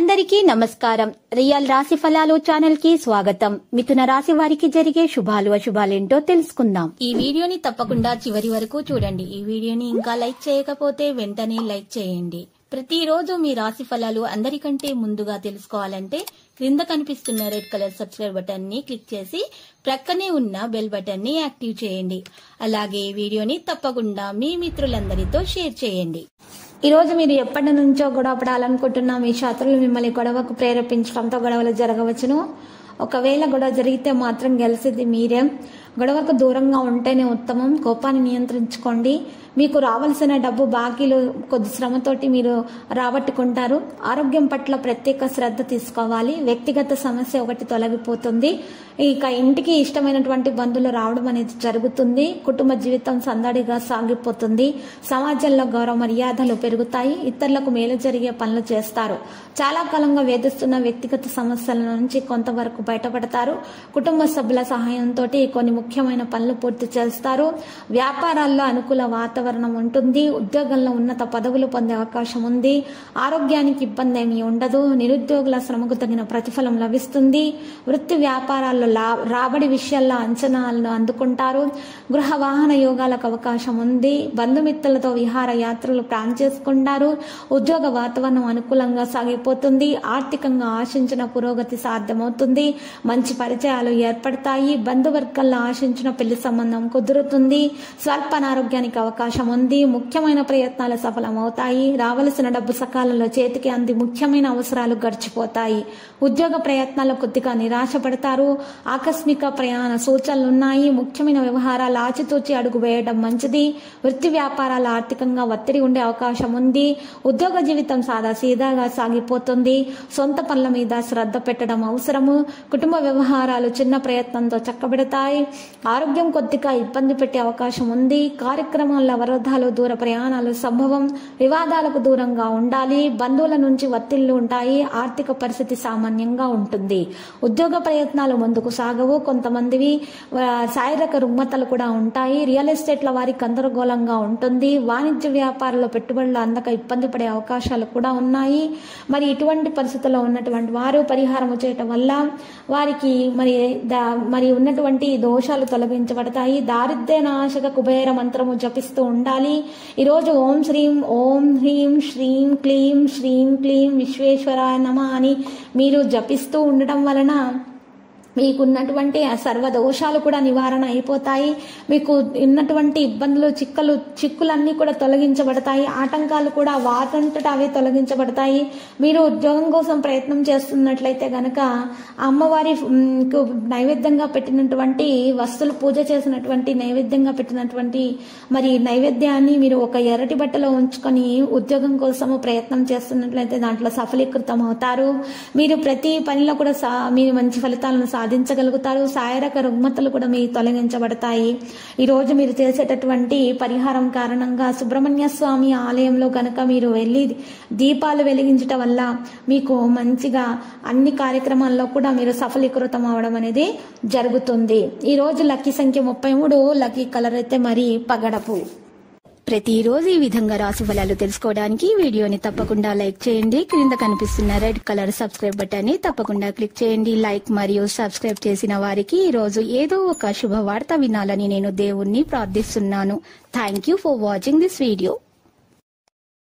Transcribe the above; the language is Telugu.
అందరికీ నమస్కారం. రియల్ రాశి ఫలాలు ఛానల్ కి స్వాగతం. మిథున రాశి వారికి జరిగే శుభాలు అశుభాలేంటో తెలుసుకుందాం. ఈ వీడియోని తప్పకుండా చివరి వరకు చూడండి. ఈ వీడియోని ఇంకా లైక్ చేయకపోతే వెంటనే లైక్ చేయండి. ప్రతిరోజు మీ రాశి ఫలాలు అందరికంటే ముందుగా తెలుసుకోవాలంటే క్రింద కనిపిస్తున్న రెడ్ కలర్ సబ్స్క్రైబ్ బటన్ ని క్లిక్ చేసి ప్రక్కనే ఉన్న బెల్ బటన్ ని యాక్టివ్ చేయండి. అలాగే ఈ వీడియోని తప్పకుండా మీ మిత్రులందరితో షేర్ చేయండి. ఈ రోజు మీరు ఎప్పటి నుంచో గొడవ పడాలనుకుంటున్నా మీ శత్రువులు మిమ్మల్ని గొడవకు ప్రేరేపించడంతో గొడవలు జరగవచ్చును. ఒకవేళ గొడవ జరిగితే మాత్రం గెలిచేది మీరే. గొడవకు దూరంగా ఉంటేనే ఉత్తమం. కోపాన్ని నియంత్రించుకోండి. మీకు రావాల్సిన డబ్బు బాకీలు కొద్ది శ్రమతోటి మీరు రాబట్టుకుంటారు. ఆరోగ్యం పట్ల ప్రత్యేక శ్రద్ధ తీసుకోవాలి. వ్యక్తిగత సమస్య ఒకటి తొలగిపోతుంది. ఇక ఇంటికి ఇష్టమైనటువంటి బంధువులు రావడం అనేది జరుగుతుంది. కుటుంబ జీవితం సందడిగా సాగిపోతుంది. సమాజంలో గౌరవ మర్యాదలు పెరుగుతాయి. ఇతరులకు మేలు జరిగే పనులు చేస్తారు. చాలా కాలంగా వేధిస్తున్న వ్యక్తిగత సమస్యల నుంచి కొంతవరకు బయటపడతారు. కుటుంబ సభ్యుల సహాయంతో కొన్ని ముఖ్యమైన పనులు పూర్తి చేస్తారు. వ్యాపారాల్లో అనుకూల వాతావరణం ఉంటుంది. ఉద్యోగంలో ఉన్నత పదవులు పొందే అవకాశం ఉంది. ఆరోగ్యానికి ఇబ్బంది ఏమీ ఉండదు. నిరుద్యోగుల శ్రమకు తగిన ప్రతిఫలం లభిస్తుంది. వృత్తి వ్యాపారాల్లో రాబడి విషయాల్లో అంచనాలను అందుకుంటారు. గృహ వాహన యోగాలకు అవకాశం ఉంది. బంధుమిత్రులతో విహార యాత్రలు ప్లాన్ చేసుకుంటారు. ఉద్యోగ వాతావరణం అనుకూలంగా సాగిపోతుంది. ఆర్థికంగా ఆశించిన పురోగతి సాధ్యమవుతుంది. మంచి పరిచయాలు ఏర్పడతాయి. బంధువర్గంలో ఆశించిన పెళ్లి సంబంధం కుదురుతుంది. స్వల్ప అనారోగ్యానికి అవకాశం ఉంది. ముఖ్యమైన ప్రయత్నాలు సఫలమవుతాయి. రావలసిన డబ్బు సకాలంలో చేతికి అంది ముఖ్యమైన అవసరాలు గడిచిపోతాయి. ఉద్యోగ ప్రయత్నాలు కొద్దిగా నిరాశపడతారు. ఆకస్మిక ప్రయాణ సూచనలున్నాయి. ముఖ్యమైన వ్యవహారాలు ఆచితూచి అడుగు వేయడం మంచిది. వృత్తి వ్యాపారాలు ఆర్థికంగా ఒత్తిడి ఉండే అవకాశం ఉంది. ఉద్యోగ జీవితం సాదాసీదాగా సాగిపోతుంది. సొంత పనుల మీద శ్రద్ధ పెట్టడం అవసరము. కుటుంబ వ్యవహారాలు చిన్న ప్రయత్నంతో చక్కబెడతాయి. ఆరోగ్యం కొద్దిగా ఇబ్బంది పెట్టే అవకాశం ఉంది. కార్యక్రమాల అవరోధాలు దూర ప్రయాణాలు సంభవం. వివాదాలకు దూరంగా ఉండాలి. బంధువుల నుంచి ఒత్తిళ్లు ఉంటాయి. ఆర్థిక పరిస్థితి సామాన్యంగా ఉంటుంది. ఉద్యోగ ప్రయత్నాలు ముందుకు సాగవు. కొంతమందివి శారీరక రుగ్మతలు కూడా ఉంటాయి. రియల్ ఎస్టేట్ల వారికి గందరగోళంగా ఉంటుంది. వాణిజ్య వ్యాపారంలో పెట్టుబడులు అందక ఇబ్బంది పడే అవకాశాలు కూడా ఉన్నాయి. మరి ఇటువంటి పరిస్థితుల్లో ఉన్నటువంటి వారు పరిహారం చేయటం వల్ల వారికి మరి ఉన్నటువంటి దోషాలు తొలగించబడతాయి. దారిద్ర్య నాశక కుబేర మంత్రము జపిస్తూ ఉండాలి. ఈరోజు ఓం హ్రీం శ్రీం క్లీం శ్రీం క్లీం విశ్వేశ్వరాయ నమః అని మీరు జపిస్తూ ఉండటం వలన మీకున్నటువంటి సర్వ దోషాలు కూడా నివారణ అయిపోతాయి. మీకు ఉన్నటువంటి ఇబ్బందులు చిక్కులన్నీ కూడా తొలగించబడతాయి. ఆటంకాలు కూడా వాటంతటా అవే తొలగించబడతాయి. మీరు ఉద్యోగం కోసం ప్రయత్నం చేస్తున్నట్లయితే గనక అమ్మవారి నైవేద్యంగా పెట్టినటువంటి వస్తువులు పూజ చేసినటువంటి నైవేద్యంగా పెట్టినటువంటి మరి నైవేద్యాన్ని మీరు ఒక ఎర్రటి బట్టలో ఉంచుకొని ఉద్యోగం కోసము ప్రయత్నం చేస్తున్నట్లయితే దాంట్లో సఫలీకృతం అవుతారు. మీరు ప్రతి పనిలో కూడా మీరు మంచి ఫలితాలను సాధించగలుగుతారు. శారీరక రుగ్మతలు కూడా మీ తొలగించబడతాయి. ఈరోజు మీరు చేసేటటువంటి పరిహారం కారణంగా సుబ్రహ్మణ్య స్వామి ఆలయంలో కనుక మీరు వెళ్ళి దీపాలు వెలిగించటం వల్ల మీకు మంచిగా అన్ని కార్యక్రమాల్లో కూడా మీరు సఫలీకృతం అవడం అనేది జరుగుతుంది. ఈరోజు లక్కీ సంఖ్య 33. లక్కీ కలర్ అయితే మరి పగడపు. ప్రతిరోజు ఈ విధంగా రాశి ఫలాలు తెలుసుకోవడానికి వీడియోని తప్పకుండా లైక్ చేయండి. క్రింద కనిపిస్తున్న రెడ్ కలర్ సబ్స్క్రైబ్ బటన్ ని తప్పకుండా క్లిక్ చేయండి. లైక్ మరియు సబ్స్క్రైబ్ చేసిన వారికి ఈ రోజు ఏదో ఒక శుభవార్త వినాలని నేను దేవుణ్ణి ప్రార్థిస్తున్నాను. Thank you for watching this video.